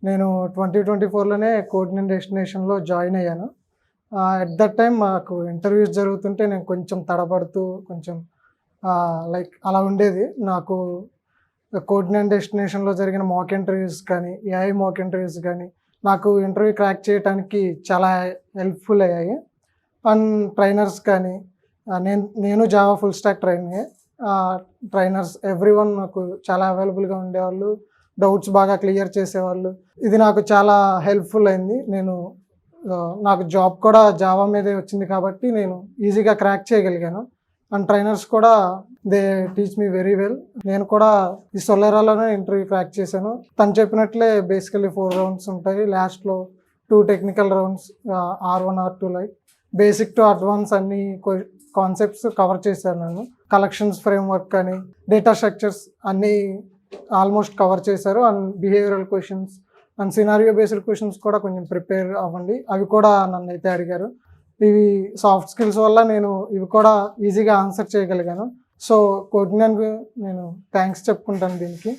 నేను 2024లోనే కోడినెంట్ డెస్టినేషన్‌లో జాయిన్ అయ్యాను. At that time మాకు ఇంటర్వ్యూస్ జరుగుతుంటే నేను కొంచెం తడబడుతూ కొంచెం లైక్ అలా ఉండేది. నాకు కోడినెంట్ డెస్టినేషన్‌లో జరిగిన మాక్ ఇంటర్వ్యూస్ కానీ, ఏఐ మాక్ ఇంటర్వ్యూస్ కానీ నాకు ఇంటర్వ్యూ క్రాక్ చేయడానికి చాలా హెల్ప్‌ఫుల్ అయ్యాయి. అండ్ ట్రైనర్స్ కానీ నేను జావా ఫుల్ స్టాక్ ట్రైనరే. ట్రైనర్స్ ఎవ్రీవన్ నాకు చాలా అవైలబుల్‌గా ఉండేవాళ్ళు. డౌట్స్ బాగా క్లియర్ చేసేవాళ్ళు. ఇది నాకు చాలా హెల్ప్‌ఫుల్ అయింది. నాకు జాబ్ కూడా జావా మీదే వచ్చింది కాబట్టి నేను ఈజీగా క్రాక్ చేయగలిగాను. అండ్ ట్రైనర్స్ కూడా they teach me very well. నేను కూడా ఈ సొల్లేరాలోనే ఇంటర్వ్యూ క్రాక్ చేశాను. తను చెప్పినట్లే బేసికల్లీ 4 రౌండ్స్ ఉంటాయి. లాస్ట్‌లో 2 technical rounds, R1, R2 like basic to advance అన్ని కాన్సెప్ట్స్ కవర్ చేశాను నేను. కలెక్షన్స్ ఫ్రేమ్వర్క్ అని, డేటా స్ట్రక్చర్స్ అన్నీ ఆల్మోస్ట్ కవర్ చేశారు. And behavioural questions and scenario based questions కూడా కొంచెం ప్రిపేర్ అవ్వండి. అవి కూడా నన్నైతే అడిగారు. ఇవి సాఫ్ట్ స్కిల్స్ వల్ల నేను ఇవి కూడా ఈజీగా ఆన్సర్ చేయగలిగాను. సో కోడినెంట్‌కి నేను థ్యాంక్స్ చెప్పుకుంటాను దీనికి.